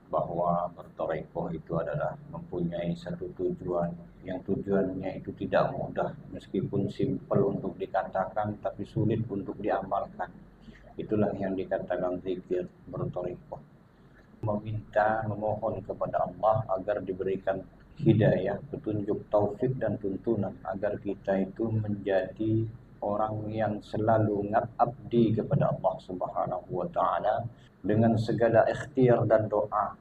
bahwa bertarekoh itu adalah mempunyai satu tujuan yang tujuannya itu tidak mudah, meskipun simpel untuk dikatakan tapi sulit untuk diamalkan. Itulah yang dikatakan zikir bertarekoh, meminta, memohon kepada Allah agar diberikan hidayah, petunjuk, taufik dan tuntunan agar kita itu menjadi orang yang selalu ngabdi kepada Allah Subhanahu wa taala dengan segala ikhtiar dan doa.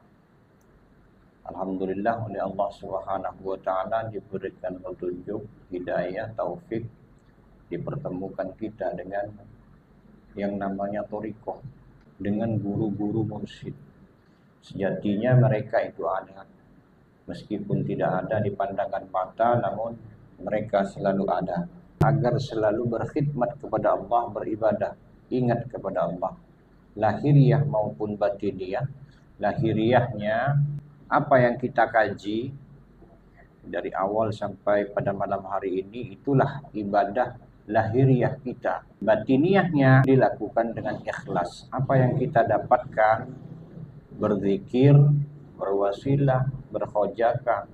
Alhamdulillah oleh Allah Subhanahu wa taala diberikan petunjuk, hidayah, taufik, dipertemukan kita dengan yang namanya thariqah, dengan guru-guru mursyid. Sejatinya mereka itu ada, meskipun tidak ada di pandangan mata, namun mereka selalu ada agar selalu berkhidmat kepada Allah, beribadah, ingat kepada Allah, lahiriah maupun batiniah. Lahiriahnya apa yang kita kaji dari awal sampai pada malam hari ini, itulah ibadah lahiriah kita. Batiniahnya dilakukan dengan ikhlas. Apa yang kita dapatkan, berzikir, berwasilah, berkhojaka,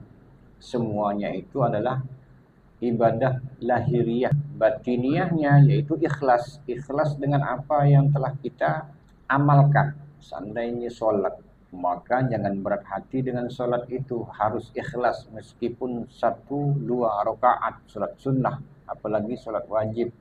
semuanya itu adalah ibadah lahiriah. Batiniahnya yaitu ikhlas. Ikhlas dengan apa yang telah kita amalkan. Seandainya sholat, maka jangan berat hati dengan sholat itu, harus ikhlas meskipun 1-2 rakaat sholat sunnah, apalagi sholat wajib.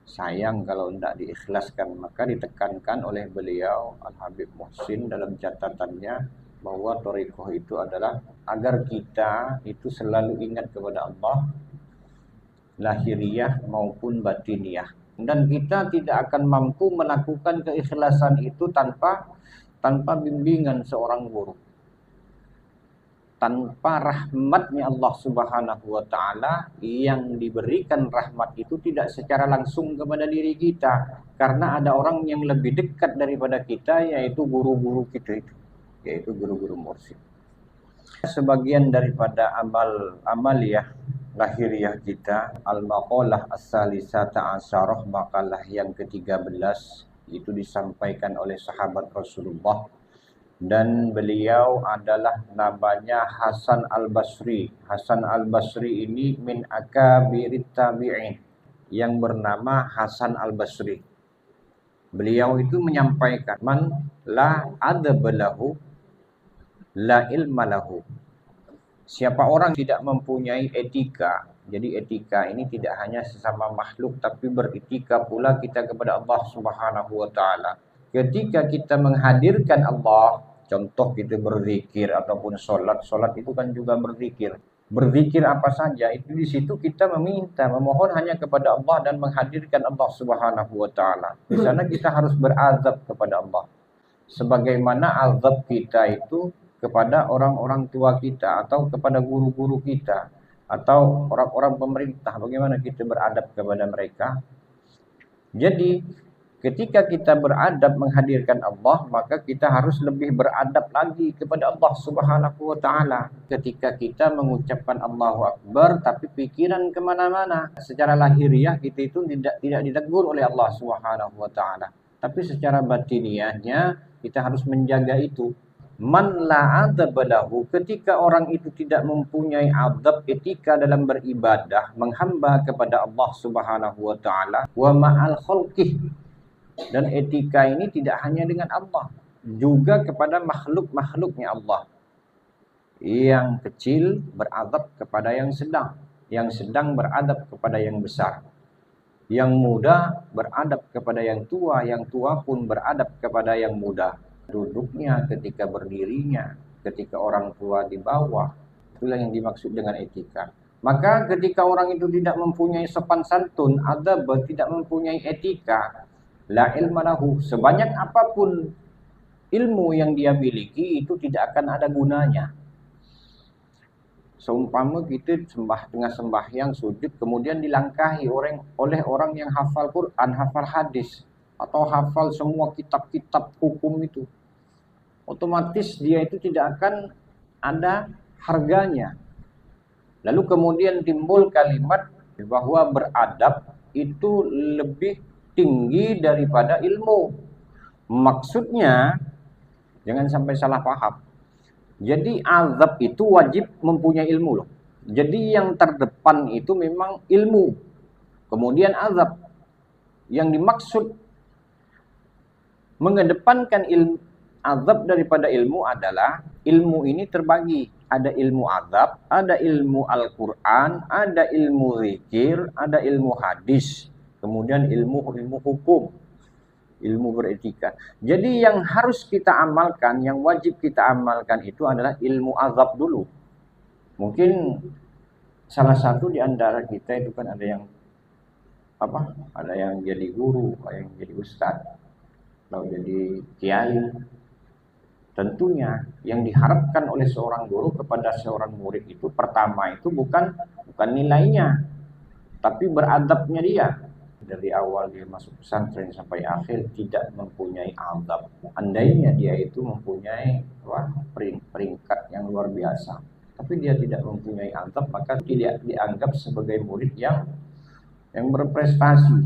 Sayang kalau tidak diikhlaskan. Maka ditekankan oleh beliau Al-Habib Muhsin dalam catatannya bahwa thariqah itu adalah agar kita itu selalu ingat kepada Allah, lahiriah maupun batiniah. Dan kita tidak akan mampu melakukan keikhlasan itu tanpa bimbingan seorang guru. Tanpa rahmatnya Allah Subhanahu wa taala, yang diberikan rahmat itu tidak secara langsung kepada diri kita, karena ada orang yang lebih dekat daripada kita, yaitu guru-guru kita itu, yaitu guru-guru mursyid. Sebagian daripada amaliyah lahiriah kita, al-maqalah as-salisata asyarah, makalah yang ke-13, itu disampaikan oleh sahabat Rasulullah, dan beliau adalah namanya Hasan al-Basri. Hasan al-Basri ini min akabirit tabi'in, yang bernama Hasan al-Basri. Beliau itu menyampaikan, man la adab lahu la ilma lahu. Siapa orang tidak mempunyai etika, jadi etika ini tidak hanya sesama makhluk, tapi beretika pula kita kepada Allah Subhanahu wa taala. Ketika kita menghadirkan Allah, contoh kita berzikir ataupun sholat itu kan juga berzikir. Berzikir apa saja, itu di situ kita meminta, memohon hanya kepada Allah dan menghadirkan Allah Subhanahu wa taala. Di sana kita harus berazab kepada Allah. Sebagaimana azab kita itu kepada orang-orang tua kita atau kepada guru-guru kita atau orang-orang pemerintah, bagaimana kita beradab kepada mereka. Jadi ketika kita beradab menghadirkan Allah, maka kita harus lebih beradab lagi kepada Allah Subhanahu wa taala. Ketika kita mengucapkan Allahu Akbar tapi pikiran kemana-mana, secara lahiriah kita itu tidak ditegur oleh Allah Subhanahu wa taala, tapi secara batiniahnya kita harus menjaga itu. Man la adab lahu, ketika orang itu tidak mempunyai adab, etika dalam beribadah, menghamba kepada Allah Subhanahu wa taala, wa ma'al khalqih, dan etika ini tidak hanya dengan Allah, juga kepada makhluk-makhluknya Allah. Yang kecil beradab kepada yang sedang beradab kepada yang besar, yang muda beradab kepada yang tua pun beradab kepada yang muda. Duduknya, ketika berdirinya, ketika orang tua di bawah, itulah yang dimaksud dengan etika. Maka ketika orang itu tidak mempunyai sopan santun, adab, tidak mempunyai etika, la ilma lahu, sebanyak apapun ilmu yang dia miliki itu tidak akan ada gunanya. Seumpama kita tengah sembahyang sujud, kemudian dilangkahi oleh orang yang hafal Quran, hafal hadis, atau hafal semua kitab-kitab hukum itu, otomatis dia itu tidak akan ada harganya. Lalu kemudian timbul kalimat bahwa beradab itu lebih tinggi daripada ilmu. Maksudnya Jangan sampai salah paham. Jadi azab itu wajib mempunyai ilmu loh. Jadi yang terdepan itu memang ilmu. Kemudian azab. Yang dimaksud mengedepankan ilmu azab daripada ilmu adalah ilmu ini terbagi. Ada ilmu azab, ada ilmu Al-Quran, ada ilmu zikir, ada ilmu hadis. Kemudian ilmu hukum, ilmu beretika. Jadi yang harus kita amalkan, yang wajib kita amalkan itu adalah ilmu azab dulu. Mungkin salah satu di antara kita itu kan ada yang ada yang jadi guru, ada yang jadi ustadz, atau jadi kiai. Tentunya yang diharapkan oleh seorang guru kepada seorang murid itu pertama itu bukan nilainya, tapi beradabnya dia. Dari awal dia masuk pesantren sampai akhir tidak mempunyai adab. Andainya dia itu mempunyai peringkat yang luar biasa, tapi dia tidak mempunyai adab, maka tidak dianggap sebagai murid yang berprestasi.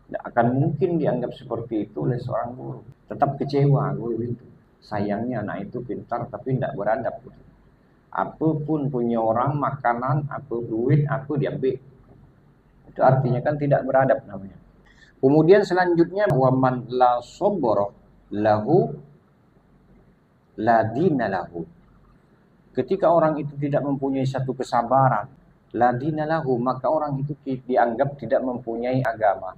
Tidak akan mungkin dianggap seperti itu oleh seorang guru. Tetap kecewa guru itu. Sayangnya anak itu pintar tapi tidak beradab. Apapun punya orang, makanan, apa duit, aku diambil. Itu artinya kan tidak beradab namanya. Kemudian selanjutnya waman la sabara lahu la dina lahu. Ketika orang itu tidak mempunyai satu kesabaran, la dina lahu, maka orang itu dianggap tidak mempunyai agama.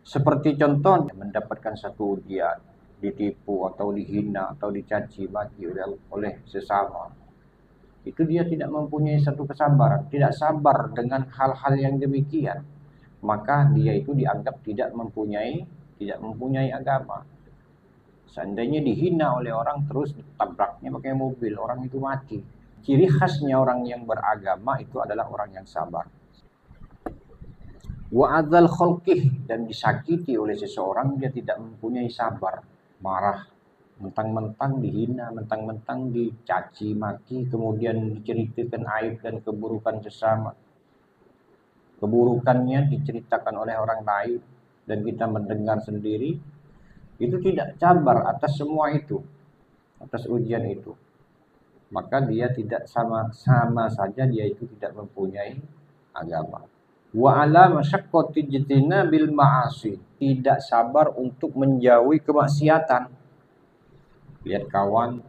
Seperti contoh mendapatkan satu ujian, ditipu atau dihina atau dicaci maki oleh sesama. Itu dia tidak mempunyai satu kesabaran, tidak sabar dengan hal-hal yang demikian. Maka dia itu dianggap tidak mempunyai agama. Seandainya dihina oleh orang terus ditabraknya pakai mobil, orang itu mati. Ciri khasnya orang yang beragama itu adalah orang yang sabar. Wa adzal khalqih, dan disakiti oleh seseorang dia tidak mempunyai sabar, marah, mentang-mentang dihina, mentang-mentang dicaci maki, kemudian diceritakan aib dan keburukan sesama. Keburukannya diceritakan oleh orang lain dan kita mendengar sendiri. Itu tidak sabar atas semua itu, atas ujian itu. Maka dia tidak sama saja dia itu tidak mempunyai agama. Wa ala masyaqqati bil ma'asi, tidak sabar untuk menjauhi kemaksiatan. Lihat kawan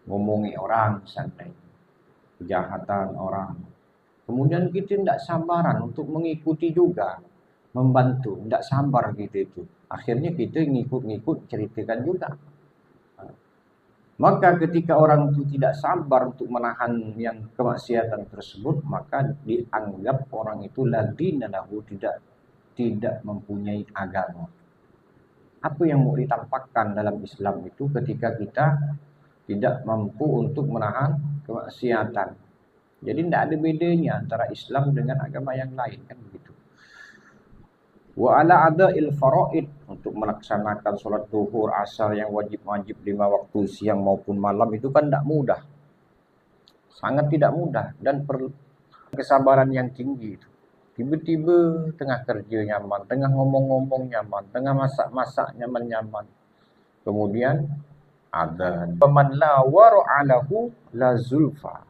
ngomongi orang santai, kejahatan orang, kemudian kita tidak sabaran untuk mengikuti juga, membantu, tidak sabar gitu itu. Akhirnya kita ngikut-ngikut ceritakan juga. Maka ketika orang itu tidak sabar untuk menahan yang kemaksiatan tersebut, maka dianggap orang itu ladina lahu, tidak mempunyai agama. Apa yang mau ditampakkan dalam Islam itu ketika kita tidak mampu untuk menahan kemaksiatan. Jadi tidak ada bedanya antara Islam dengan agama yang lain, kan begitu. Wa ala ada'il faraid, untuk melaksanakan sholat zuhur, asar yang wajib-wajib 5 waktu siang maupun malam itu kan tidak mudah. Sangat tidak mudah dan perlu kesabaran yang tinggi itu. Tiba-tiba tengah kerja nyaman, tengah ngomong-ngomong nyaman, tengah masak-masak nyaman-nyaman. Kemudian adzan. Faman la wara'alahu la zulfa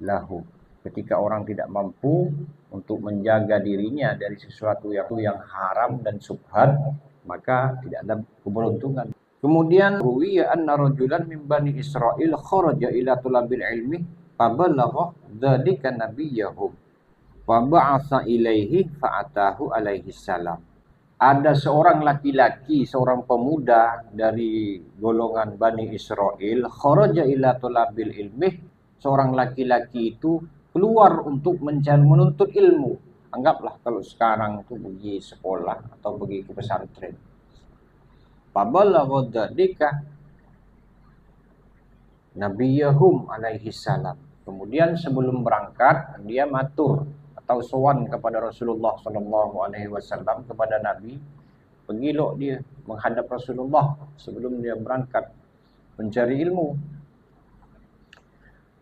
lahu. Ketika orang tidak mampu untuk menjaga dirinya dari sesuatu yang haram dan subhat, maka tidak ada keberuntungan. Kemudian ruwiya anna rajulan min bani Israil kharaja ila tulabil ilmi fabalagha dzalika nabiyahum fa ba'atsa ilaihi fa'atahu alaihi salam. Ada seorang laki-laki, seorang pemuda dari golongan Bani Israel, kharaja ila tulabil ilmi, seorang laki-laki itu keluar untuk menuntut ilmu. Anggaplah kalau sekarang itu pergi sekolah atau pergi ke pesantren. Fabalagha dzalika nabiyahum alaihi salam. Kemudian sebelum berangkat dia matur atau sowan kepada Rasulullah sallallahu alaihi wasallam, kepada Nabi. Pergi lo dia menghadap Rasulullah sebelum dia berangkat mencari ilmu.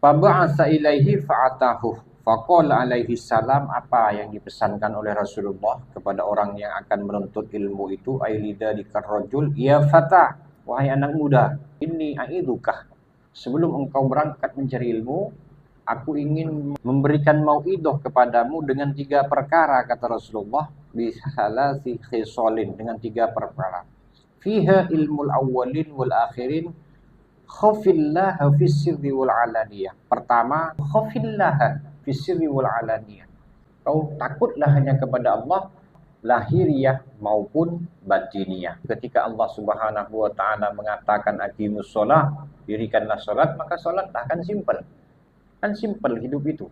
Faba'atsa ilaihi fa'atahu faqala alaihi salam, apa yang dipesankan oleh Rasulullah kepada orang yang akan menuntut ilmu itu, ailida dikarrajul ya fata, wahai anak muda, inni a'idzuka, sebelum engkau berangkat mencari ilmu, aku ingin memberikan mau'idoh kepadamu dengan 3 perkara, kata Rasulullah, bisalasi khisalin, dengan 3 perkara. Fiha ilmul awwalin wal akhirin, khafillaha fis sirri wal alaniyah. Pertama, khafillaha fis sirri wal alaniyah. Kau takutlah hanya kepada Allah, lahiriah maupun batiniah. Ketika Allah Subhanahu wa taala mengatakan aqimus shalah, dirikanlah salat, maka salat akan simpel. Kan simpel hidup itu.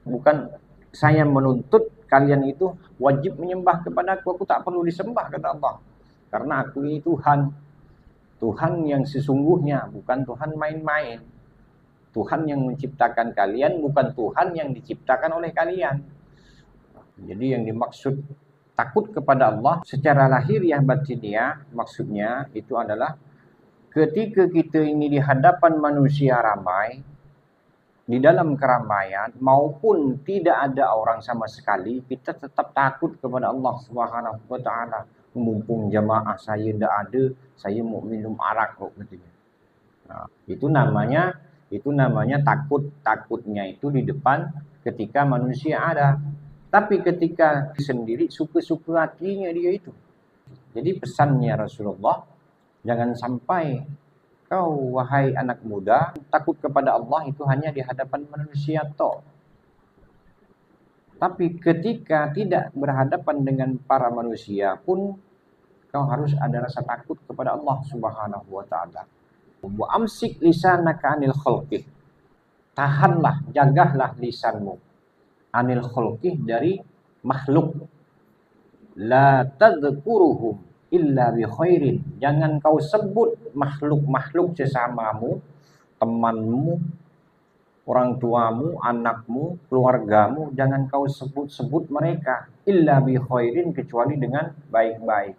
Bukan saya menuntut kalian itu wajib menyembah kepada aku tak perlu disembah, kata Allah. Karena aku ini Tuhan. Tuhan yang sesungguhnya, bukan Tuhan main-main. Tuhan yang menciptakan kalian, bukan Tuhan yang diciptakan oleh kalian. Jadi yang dimaksud takut kepada Allah secara lahiriah batiniah, maksudnya itu adalah ketika kita ini di hadapan manusia ramai, di dalam keramaian maupun tidak ada orang sama sekali, kita tetap takut kepada Allah Subhanahu wa taala. Mumpung jamaah saya tidak ada, saya mau minum arak kok, katanya. Nah, itu namanya takutnya itu di depan ketika manusia ada. Tapi ketika sendiri suka-suka hatinya dia itu. Jadi pesannya Rasulullah, jangan sampai kau wahai anak muda takut kepada Allah itu hanya di hadapan manusia toh. Tapi ketika tidak berhadapan dengan para manusia pun kau harus ada rasa takut kepada Allah Subhanahu wa taala. Wa amsik lisanaka anil khalqi. Tahanlah, jagahlah lisanmu anil khalqi, dari makhluk. La tadhkuruhum illa bi khairin. Jangan kau sebut makhluk-makhluk sesamamu, temanmu, orang tuamu, anakmu, keluargamu, jangan kau sebut-sebut mereka illa bi khairin, kecuali dengan baik-baik.